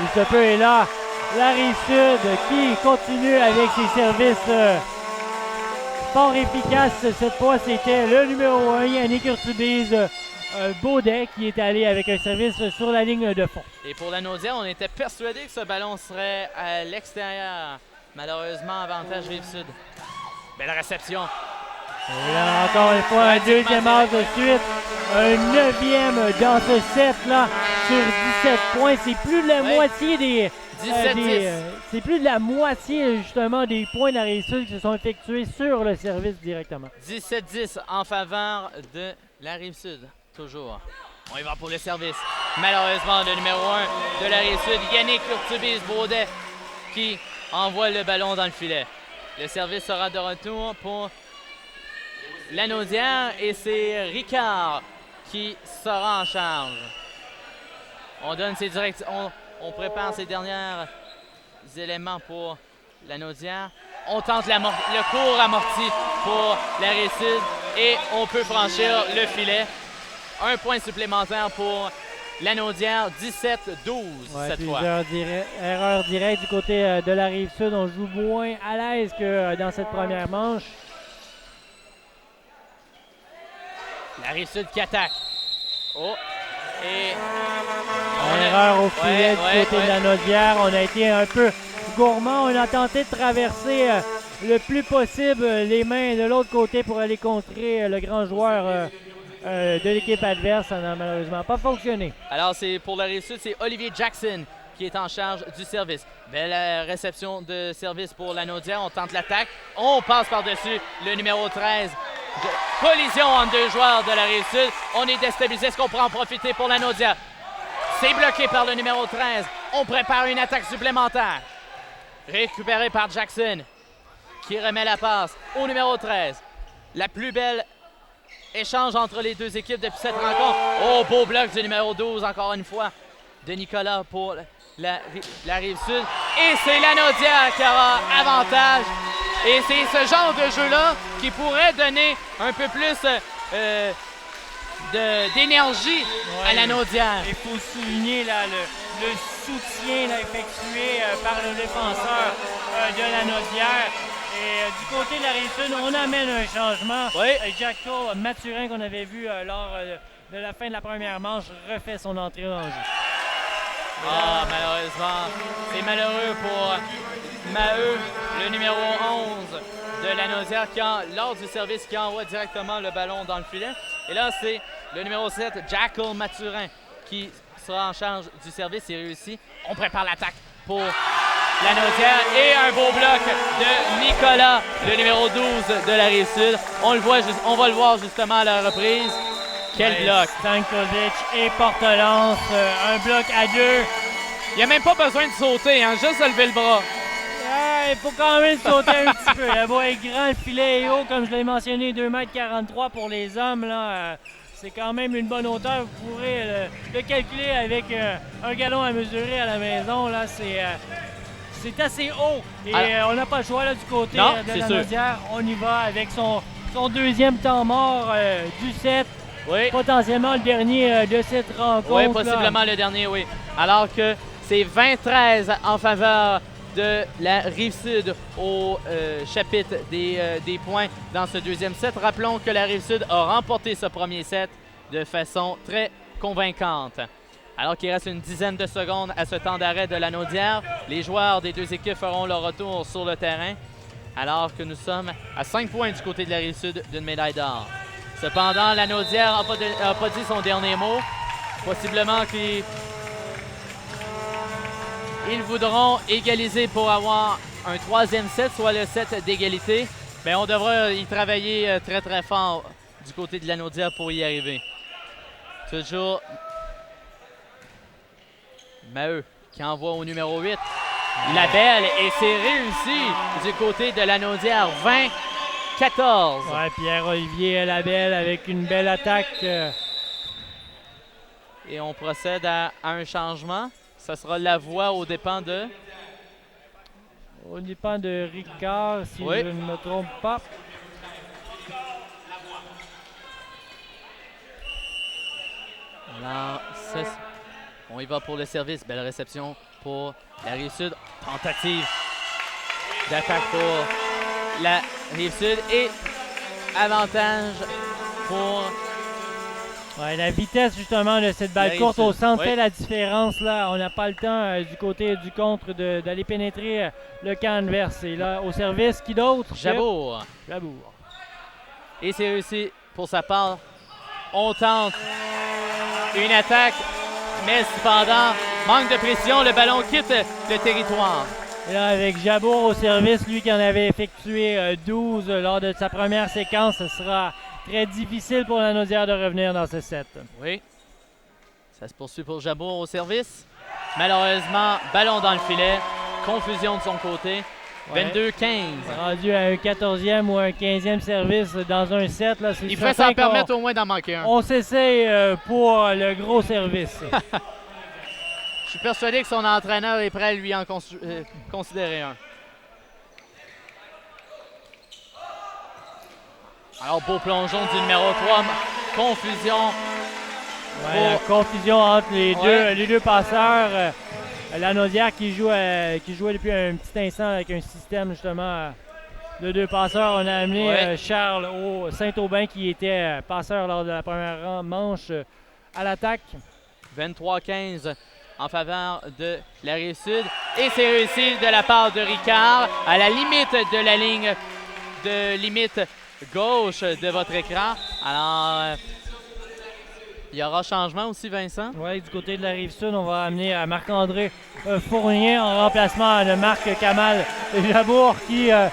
Il se peut, et là, la Rive-Sud qui continue avec ses services fort efficaces. Cette fois, c'était le numéro 1, Yannick Urtubise Baudet, qui est allé avec un service sur la ligne de fond. Et pour la Naudière, on était persuadé que ce ballon serait à l'extérieur. Malheureusement, avantage Rive-Sud. Belle réception. Et là, encore une fois, un deuxième match de suite, un 9e dans ce set-là. sur 17 points. C'est plus de la moitié des... 17-10. c'est plus de la moitié, justement, des points de la Rive-Sud qui se sont effectués sur le service directement. 17-10 en faveur de la Rive-Sud. Toujours. On y va pour le service. Malheureusement, le numéro 1 de la Rive-Sud, Yannick Urtubis-Baudet, qui envoie le ballon dans le filet. Le service sera de retour pour Lanaudière et c'est Ricard qui sera en charge. On donne ses directions, on prépare ses derniers éléments pour Lanaudière. On tente le court amorti pour la Rive-Sud et on peut franchir le filet. Un point supplémentaire pour Lanaudière, 17-12 cette fois. Erreur directe du côté de la Rive-Sud. On joue moins à l'aise que dans cette première manche. La Rive-Sud qui attaque. Oh! Et erreur au filet du côté de Lanaudière. On a été un peu gourmand. On a tenté de traverser le plus possible les mains de l'autre côté pour aller contrer le grand joueur de l'équipe adverse. Ça n'a malheureusement pas fonctionné. Alors, c'est pour la Rive-Sud, c'est Olivier Jackson qui est en charge du service. Belle réception de service pour Lanaudière. On tente l'attaque. On passe par-dessus le numéro 13. Collision entre deux joueurs de la Rive-Sud. On est déstabilisé. Est-ce qu'on pourra en profiter pour Lanaudière? C'est bloqué par le numéro 13. On prépare une attaque supplémentaire. Récupéré par Jackson, qui remet la passe au numéro 13. La plus belle échange entre les deux équipes depuis cette rencontre. Oh, beau bloc du numéro 12, encore une fois, de Nicolas pour la Rive-Sud. Et c'est Lanaudière qui aura avantage. Et c'est ce genre de jeu-là qui pourrait donner un peu plus d'énergie à Lanaudière. Il faut souligner là, le soutien là, effectué par le défenseur de Lanaudière. Et du côté de la Rive-Sud, on amène un changement. Oui. Jacko Mathurin, qu'on avait vu lors de la fin de la première manche, refait son entrée en jeu. Ah, malheureusement, c'est malheureux pour Maheu, le numéro 11 de Lanaudière, lors du service, qui envoie directement le ballon dans le filet. Et là, c'est le numéro 7, Jacko Mathurin, qui sera en charge du service. Il réussit. On prépare l'attaque pour Lanaudière et un beau bloc de Nicolas, le numéro 12 de la Rive-Sud. On va le voir justement à la reprise. Quel bloc! Stankovic et Portelance, un bloc à deux. Il n'y a même pas besoin de sauter, hein, juste de lever le bras. Il faut quand même sauter un petit peu. Le bois est grand, le filet est haut, comme je l'ai mentionné, 2,43 m pour les hommes. Là, c'est quand même une bonne hauteur. Vous pourrez le calculer avec un gallon à mesurer à la maison. Là, c'est assez haut. Et on n'a pas le choix là, du côté de Lanaudière. On y va avec son deuxième temps mort du set. Oui. Potentiellement le dernier de cette rencontre. Oui, possiblement le dernier, oui. Alors que c'est 20-13 en faveur de la Rive-Sud au chapitre des points dans ce deuxième set. Rappelons que la Rive-Sud a remporté ce premier set de façon très convaincante. Alors qu'il reste une dizaine de secondes à ce temps d'arrêt de Lanaudière, les joueurs des deux équipes feront leur retour sur le terrain, alors que nous sommes à 5 points du côté de la Rive-Sud d'une médaille d'or. Cependant, Lanaudière n'a pas dit son dernier mot. Possiblement qu'ils voudront égaliser pour avoir un troisième set, soit le set d'égalité. Mais on devra y travailler très très fort du côté de Lanaudière pour y arriver. Toujours Maheu qui envoie au numéro 8. La belle, et c'est réussi du côté de Lanaudière, 20-14. Ouais, Pierre-Olivier Labelle avec une belle attaque. Et on procède à un changement. Ça sera Lavoie aux dépens de... Au dépend de Ricard, si oui. je ne me trompe pas. Alors, on y va pour le service. Belle réception pour la Rive-Sud. Tentative d'attaque pour la Rive-Sud et avantage pour... Ouais, la vitesse justement de cette balle courte au centre fait la différence. Là, on n'a pas le temps du côté du contre d'aller pénétrer le camp adverse. Et là, au service, qui d'autre? Jabour. Jabour. Et c'est réussi pour sa part. On tente une attaque Mais cependant, manque de pression, le ballon quitte le territoire. Et là, avec Jabour au service, lui qui en avait effectué 12 lors de sa première séquence, ce sera très difficile pour la Naudière de revenir dans ce set. Oui. Ça se poursuit pour Jabour au service. Malheureusement, ballon dans le filet. Confusion de son côté. Ouais. 22-15. Rendu à un 14e ou un 15e service dans un set. Là, Il faut s'en permettre au moins d'en manquer un. On s'essaye pour le gros service. Je suis persuadé que son entraîneur est prêt à lui en considérer un. Alors, beau plongeon du numéro 3. Confusion. Ouais, la confusion entre les deux passeurs. La Naudière qui jouait depuis un petit instant avec un système justement de 2 passeurs. On a amené Charles Saint-Aubin qui était passeur lors de la première manche à l'attaque. 23-15 en faveur de la Rive-Sud. Et c'est réussi de la part de Ricard à la limite de la ligne de limite gauche de votre écran. Alors, il y aura changement aussi, Vincent? Oui, du côté de la Rive-Sud, on va amener Marc-André Fournier en remplacement de Marc Kamal Jabour qui a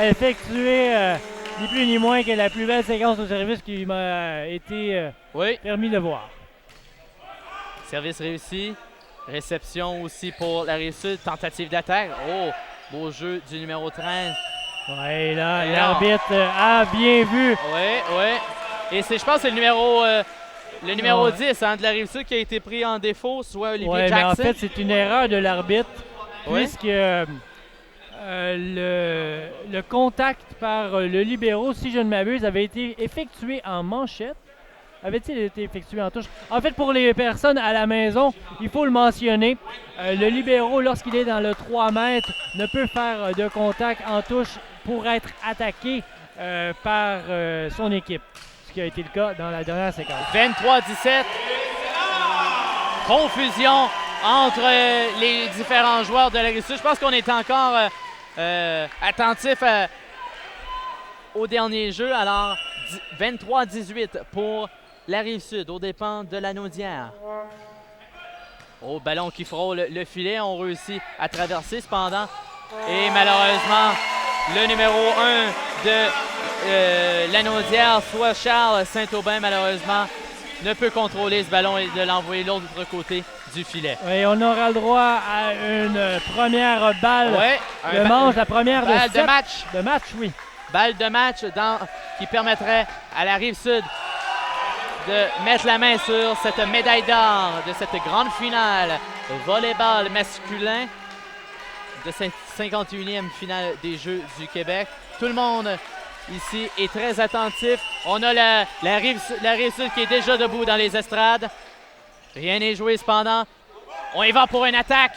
effectué ni plus ni moins que la plus belle séquence au service qui m'a été permis de voir. Service réussi. Réception aussi pour la Rive-Sud. Tentative d'attaque. Oh, beau jeu du numéro 13. Oui, là, l'arbitre a bien vu. Oui. Et je pense que c'est le numéro 10 de la Rive-Sud qui a été pris en défaut, soit Olivier Jackson. Mais en fait, c'est une erreur de l'arbitre, puisque le contact par le libéro, si je ne m'abuse, avait été effectué en manchette. Avait-il été effectué en touche? En fait, pour les personnes à la maison, il faut le mentionner. Le libéro, lorsqu'il est dans le 3 mètres, ne peut faire de contact en touche pour être attaqué par son équipe. Ce qui a été le cas dans la dernière séquence. 23-17. Confusion entre les différents joueurs de la Rive-Sud. Je pense qu'on est encore attentif au dernier jeu. Alors, 23-18 pour la Rive-Sud, aux dépens de la Naudière. Oh, ballon qui frôle le filet. On réussit à traverser cependant. Et malheureusement, le numéro 1 de la Naudière, soit Charles Saint-Aubin, malheureusement, ne peut contrôler ce ballon et de l'envoyer de l'autre côté du filet. Et on aura le droit à une première balle de manche, la première balle de match. De match, oui. Balle de match qui permettrait à la Rive-Sud de mettre la main sur cette médaille d'or de cette grande finale volleyball masculin de cette 51e finale des Jeux du Québec. Tout le monde ici est très attentif. On a la Rive-Sud qui est déjà debout dans les estrades. Rien n'est joué cependant. On y va pour une attaque.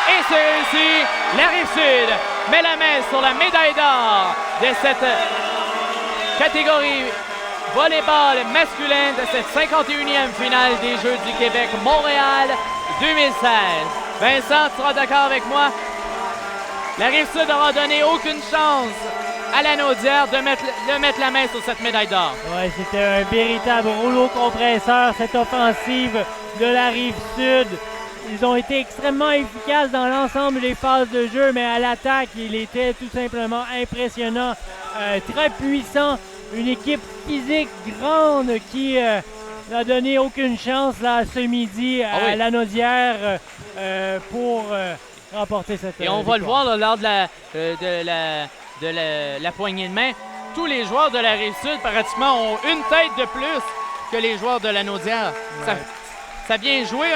Et c'est réussi. La Rive-Sud met la main sur la médaille d'or de cette catégorie volleyball masculin de cette 51e finale des Jeux du Québec Montréal 2016. Vincent, tu seras d'accord avec moi? La Rive-Sud n'aura donné aucune chance à la Naudière de mettre la main sur cette médaille d'or. Oui, c'était un véritable rouleau compresseur, cette offensive de la Rive-Sud. Ils ont été extrêmement efficaces dans l'ensemble des phases de jeu, mais à l'attaque, il était tout simplement impressionnant, très puissant. Une équipe physique grande qui n'a donné aucune chance là, ce midi à la Naudière pour remporter cette Et on va le voir là, lors de la poignée de main. Tous les joueurs de la Rive-Sud pratiquement ont une tête de plus que les joueurs de la Naudière. Ouais. Ça vient jouer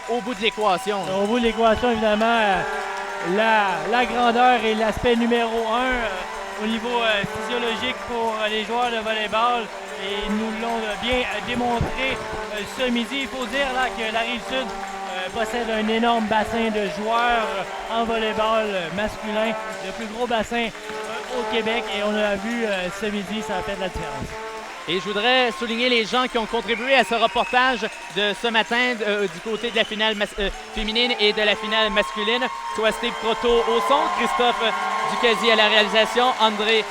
au bout de l'équation. Au bout de l'équation, évidemment, la grandeur est l'aspect numéro 1 au niveau physiologique pour les joueurs de volleyball. Et ils nous l'ont bien démontré ce midi. Il faut dire là, que la Rive-Sud possède un énorme bassin de joueurs en volleyball masculin, le plus gros bassin au Québec. Et on l'a vu ce midi, ça a fait de la différence. Et je voudrais souligner les gens qui ont contribué à ce reportage de ce matin du côté de la finale féminine et de la finale masculine, soit Steve Croteau au son, Christophe Ducasey à la réalisation, André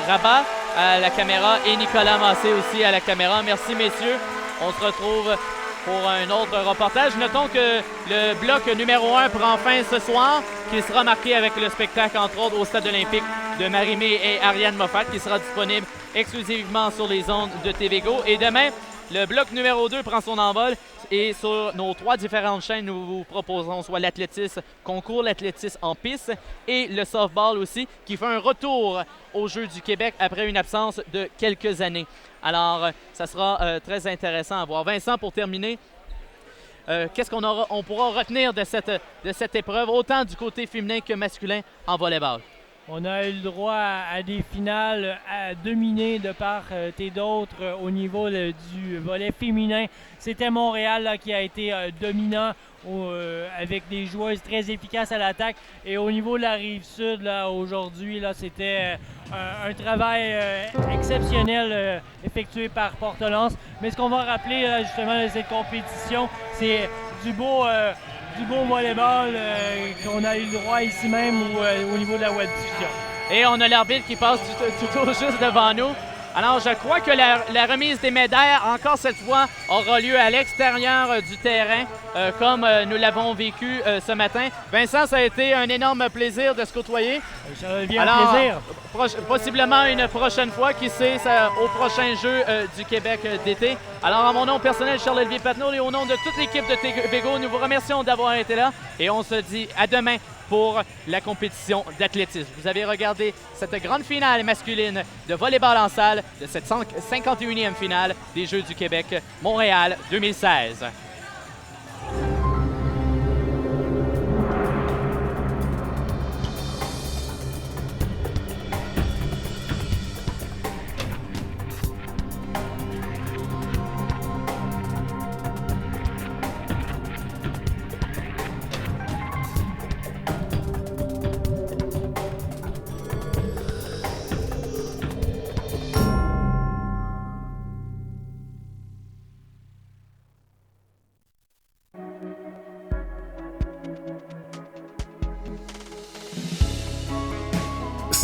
Rabat à la caméra et Nicolas Massé aussi à la caméra. Merci messieurs. On se retrouve pour un autre reportage. Notons que le bloc numéro 1 prend fin ce soir, qui sera marqué avec le spectacle, entre autres, au Stade olympique de Marie-Mé et Ariane Moffat, qui sera disponible exclusivement sur les ondes de TVGO. Et demain, le bloc numéro 2 prend son envol. Et sur nos 3 différentes chaînes, nous vous proposons soit l'athlétisme concours, l'athlétisme en piste et le softball aussi, qui fait un retour aux Jeux du Québec après une absence de quelques années. Alors, ça sera très intéressant à voir. Vincent, pour terminer, qu'est-ce qu'on pourra retenir de cette épreuve, autant du côté féminin que masculin en volleyball? On a eu le droit à des finales à dominer de part et d'autre au niveau du volley féminin. C'était Montréal là, qui a été dominant avec des joueuses très efficaces à l'attaque. Et au niveau de la Rive-Sud, aujourd'hui, c'était un travail exceptionnel effectué par Portelance. Mais ce qu'on va rappeler justement de cette compétition, c'est du beau volleyball qu'on a eu le droit ici même au niveau de la web diffusion. Et on a l'arbitre qui passe tout juste devant nous. Alors, je crois que la remise des médailles, encore cette fois, aura lieu à l'extérieur du terrain, comme nous l'avons vécu ce matin. Vincent, ça a été un énorme plaisir de se côtoyer. Ça devient un plaisir. Possiblement une prochaine fois, qui sait, au prochain jeu du Québec d'été. Alors, en mon nom personnel, Charles-Olivier Patnaud, et au nom de toute l'équipe de TVGO, nous vous remercions d'avoir été là et on se dit à demain pour la compétition d'athlétisme. Vous avez regardé cette grande finale masculine de volleyball en salle de cette 51e finale des Jeux du Québec Montréal 2016.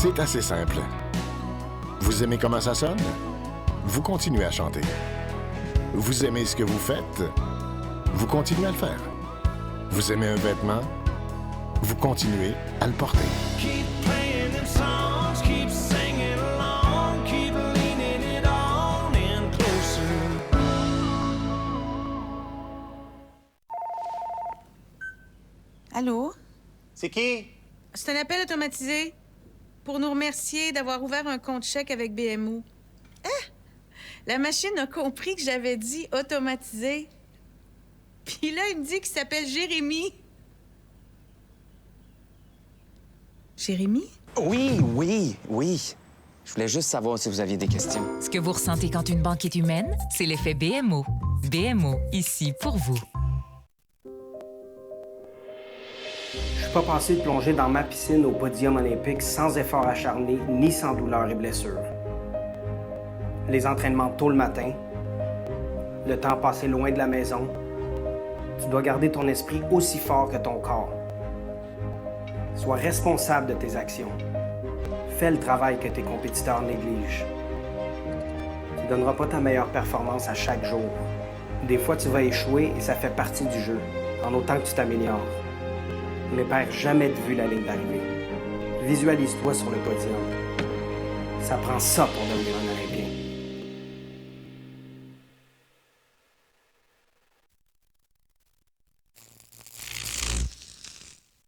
C'est assez simple. Vous aimez comment ça sonne? Vous continuez à chanter. Vous aimez ce que vous faites? Vous continuez à le faire. Vous aimez un vêtement? Vous continuez à le porter. Allô? C'est qui? C'est un appel automatisé pour nous remercier d'avoir ouvert un compte chèque avec BMO. Ah! La machine a compris que j'avais dit automatisé. Puis là, il me dit qu'il s'appelle Jérémy. Jérémy? Oui. Je voulais juste savoir si vous aviez des questions. Ce que vous ressentez quand une banque est humaine, c'est l'effet BMO. BMO, ici pour vous. Je suis pas passé de plonger dans ma piscine au podium olympique sans effort acharné ni sans douleur et blessure. Les entraînements tôt le matin, le temps passé loin de la maison, tu dois garder ton esprit aussi fort que ton corps. Sois responsable de tes actions. Fais le travail que tes compétiteurs négligent. Tu ne donneras pas ta meilleure performance à chaque jour. Des fois, tu vas échouer et ça fait partie du jeu, en autant que tu t'améliores. Mais perds jamais de vue la ligne d'arrivée. Visualise-toi sur le podium. Ça prend ça pour devenir un Olympien.